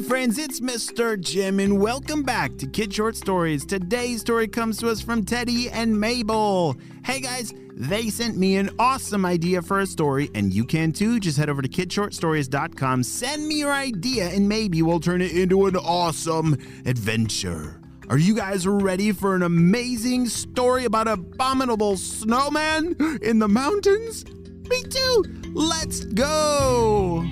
friends, it's Mr. Jim, and welcome back to Kid Short Stories. Today's story comes to us from Teddy and Mabel. Hey guys, they sent me an awesome idea for a story, and you can too. Just head over to kidshortstories.com, send me your idea, and maybe we'll turn it into an awesome adventure. Are you guys ready for an amazing story about Abominable Snowman in the mountains? Me too! Let's go!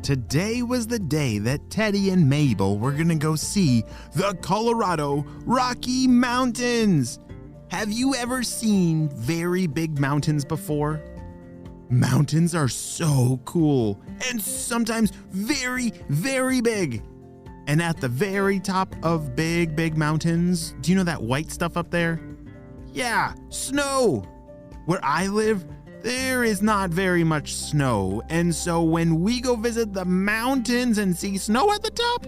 Today was the day that Teddy and Mabel were gonna go see the Colorado Rocky Mountains. Have you ever seen very big mountains before? Mountains are so cool and sometimes very, very big. And at the very top of big mountains, do you know that white stuff up there? Yeah, snow. Where I live, there is not very much snow, and so when we go visit the mountains and see snow at the top,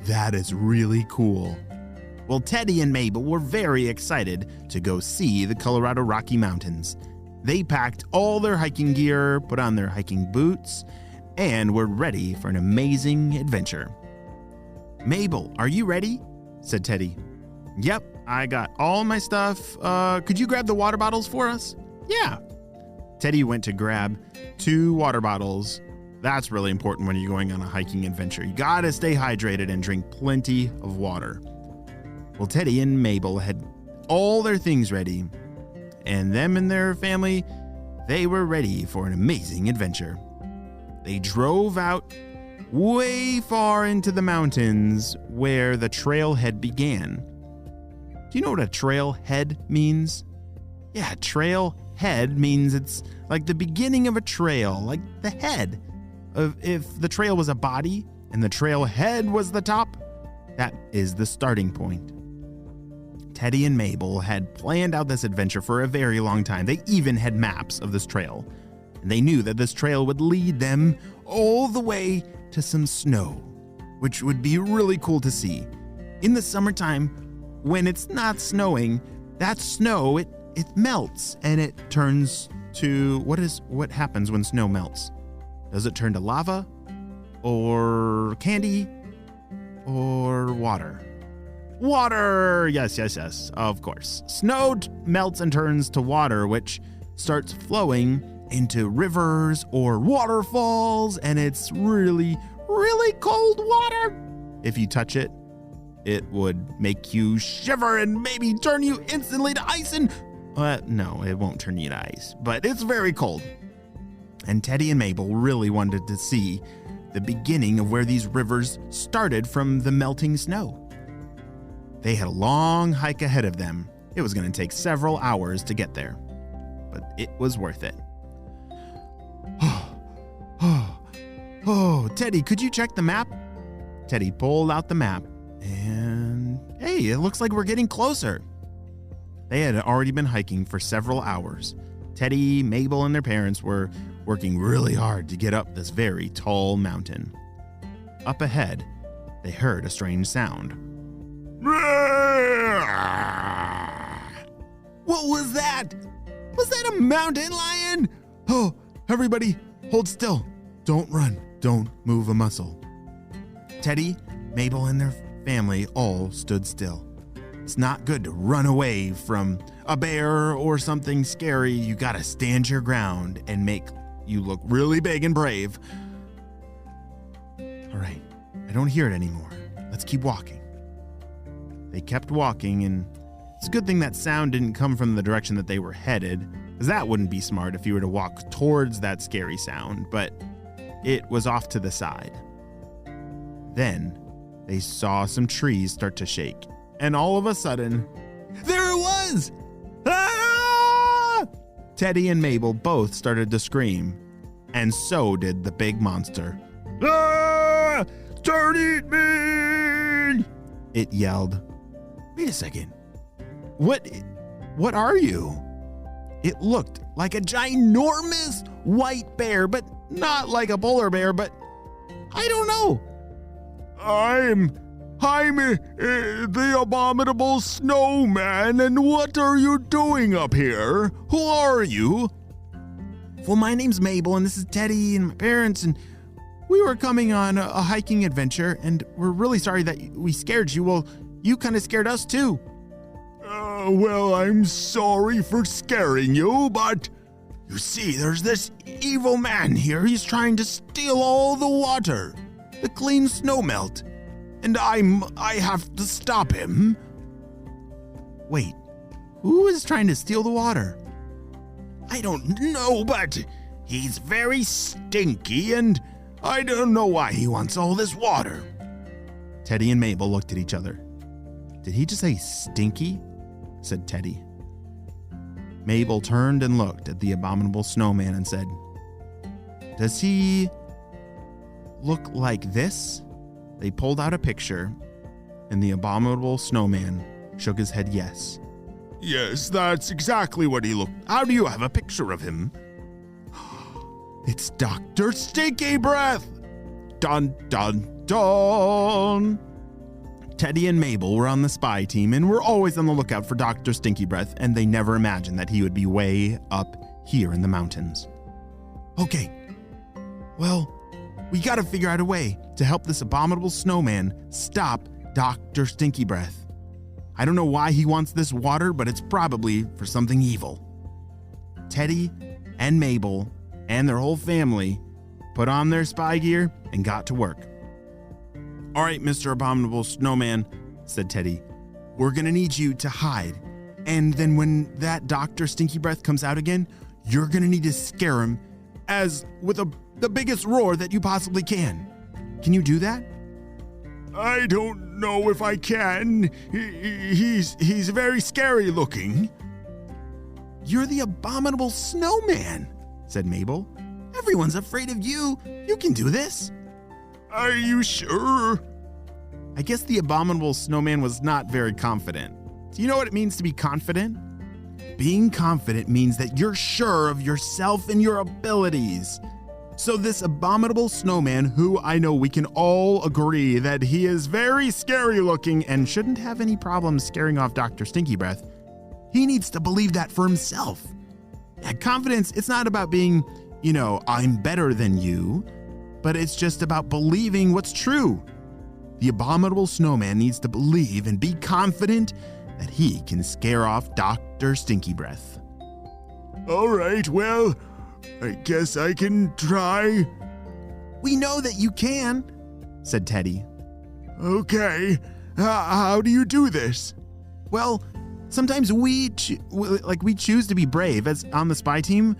that is really cool. Well, Teddy and Mabel were very excited to go see the Colorado Rocky Mountains. They packed all their hiking gear, put on their hiking boots, and were ready for an amazing adventure. "Mabel, are you ready?" said Teddy. "Yep, I got all my stuff. Could you grab the water bottles for us?" "Yeah." Teddy went to grab 2 water bottles. That's really important when you're going on a hiking adventure. You gotta stay hydrated and drink plenty of water. Well, Teddy and Mabel had all their things ready, and them and their family, they were ready for an amazing adventure. They drove out way far into the mountains where the trailhead began. Do you know what a trailhead means? Yeah, trailhead means it's like the beginning of a trail, like the head. If the trail was a body and the trailhead was the top, that is the starting point. Teddy and Mabel had planned out this adventure for a very long time. They even had maps of this trail. And they knew that this trail would lead them all the way to some snow, which would be really cool to see. In the summertime, when it's not snowing, that snow, it melts and it turns to, what happens when snow melts? Does it turn to lava or candy or water? Water! Yes, of course. Snow melts and turns to water, which starts flowing into rivers or waterfalls, and it's really, really cold water. If you touch it, it would make you shiver and maybe turn you instantly to ice and no, it won't turn you to ice, but it's very cold. And Teddy and Mabel really wanted to see the beginning of where these rivers started from the melting snow. They had a long hike ahead of them. It was going to take several hours to get there, but it was worth it. Teddy, could you check the map? Teddy pulled out the map, and hey, it looks like we're getting closer. They had already been hiking for several hours. Teddy, Mabel, and their parents were working really hard to get up this very tall mountain. Up ahead, they heard a strange sound. What was that? Was that a mountain lion? Oh, everybody, hold still. Don't run. Don't move a muscle. Teddy, Mabel, and their family all stood still. It's not good to run away from a bear or something scary. You gotta stand your ground and make you look really big and brave. All right, I don't hear it anymore. Let's keep walking. They kept walking, and it's a good thing that sound didn't come from the direction that they were headed, because that wouldn't be smart if you were to walk towards that scary sound, but it was off to the side. Then they saw some trees start to shake. And all of a sudden, there it was! Ah! Teddy and Mabel both started to scream, and so did the big monster. Ah! Don't eat me! It yelled. Wait a second. What are you? It looked like a ginormous white bear, but not like a polar bear, but I don't know. I'm I'm the Abominable Snowman, and what are you doing up here? Who are you? Well, my name's Mabel, and this is Teddy and my parents, and we were coming on a hiking adventure, and we're really sorry that we scared you. Well, you kind of scared us too. Well, I'm sorry for scaring you, but you see, there's this evil man here. He's trying to steal all the water, the clean snow melt, and I have to stop him. Wait, who is trying to steal the water? I don't know, but he's very stinky, and I don't know why he wants all this water. Teddy and Mabel looked at each other. Did he just say stinky? Said Teddy. Mabel turned and looked at the Abominable Snowman and said, Does he look like this? They pulled out a picture, and the Abominable Snowman shook his head yes. Yes, that's exactly what he looked. How do you have a picture of him? It's Dr. Stinky Breath! Dun, dun, dun! Teddy and Mabel were on the spy team and were always on the lookout for Dr. Stinky Breath, and they never imagined that he would be way up here in the mountains. Okay, well, we gotta figure out a way to help this Abominable Snowman stop Dr. Stinky Breath. I don't know why he wants this water, but it's probably for something evil. Teddy and Mabel and their whole family put on their spy gear and got to work. All right, Mr. Abominable Snowman, said Teddy, we're gonna need you to hide. And then when that Dr. Stinky Breath comes out again, you're gonna need to scare him with the biggest roar that you possibly can. Can you do that? I don't know if I can. He's very scary looking. You're the Abominable Snowman, said Mabel. Everyone's afraid of you. You can do this. Are you sure? I guess the Abominable Snowman was not very confident. Do you know what it means to be confident? Being confident means that you're sure of yourself and your abilities. So this Abominable Snowman, who I know we can all agree that he is very scary looking and shouldn't have any problems scaring off Dr. Stinky Breath, he needs to believe that for himself. Yeah, confidence, it's not about being, I'm better than you, but it's just about believing what's true. The Abominable Snowman needs to believe and be confident that he can scare off Dr. Stinky Breath. All right, well, I guess I can try. We know that you can, said Teddy. Okay, how do you do this? Well, sometimes we choose to be brave as on the spy team.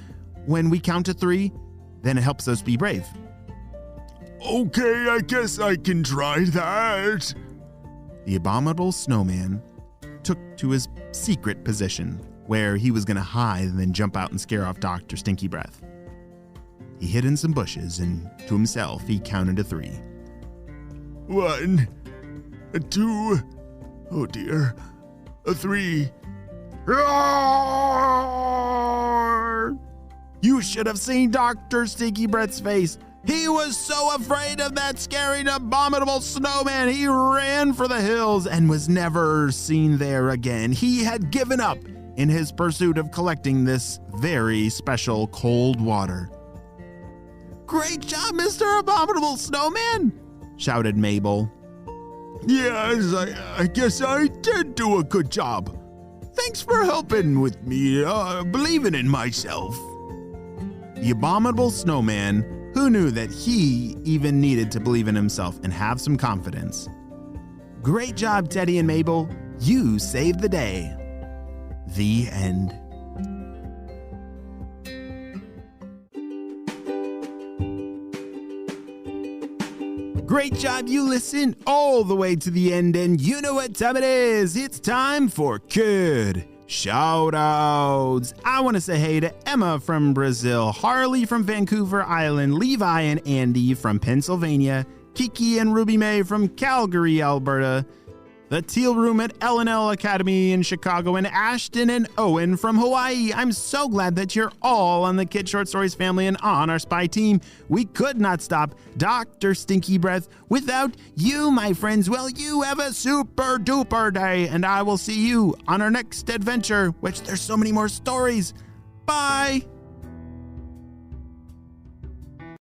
When we count to 3, then it helps us be brave. Okay, I guess I can try that. The Abominable Snowman took to his secret position where he was going to hide and then jump out and scare off Dr. Stinky Breath. He hid in some bushes and to himself he counted to 3. 1, 2, oh dear, 3. Roar! You should have seen Dr. Stinky Breath's face. He was so afraid of that scary Abominable Snowman, he ran for the hills and was never seen there again. He had given up in his pursuit of collecting this very special cold water. Great job, Mr. Abominable Snowman, shouted Mabel. Yes, I guess I did do a good job. Thanks for helping with me, believing in myself. The Abominable Snowman, who knew that he even needed to believe in himself and have some confidence. Great job, Teddy and Mabel. You saved the day. The end. Great job, you listened all the way to the end, and you know what time it is. It's time for Kid Shoutouts. I want to say hey to Emma from Brazil, Harley from Vancouver Island, Levi and Andy from Pennsylvania, Kiki and Ruby May from Calgary, Alberta, the Teal Room at L&L Academy in Chicago, and Ashton and Owen from Hawaii. I'm so glad that you're all on the Kid Short Stories family and on our spy team. We could not stop Dr. Stinky Breath without you, my friends. Well, you have a super duper day, and I will see you on our next adventure, which there's so many more stories. Bye!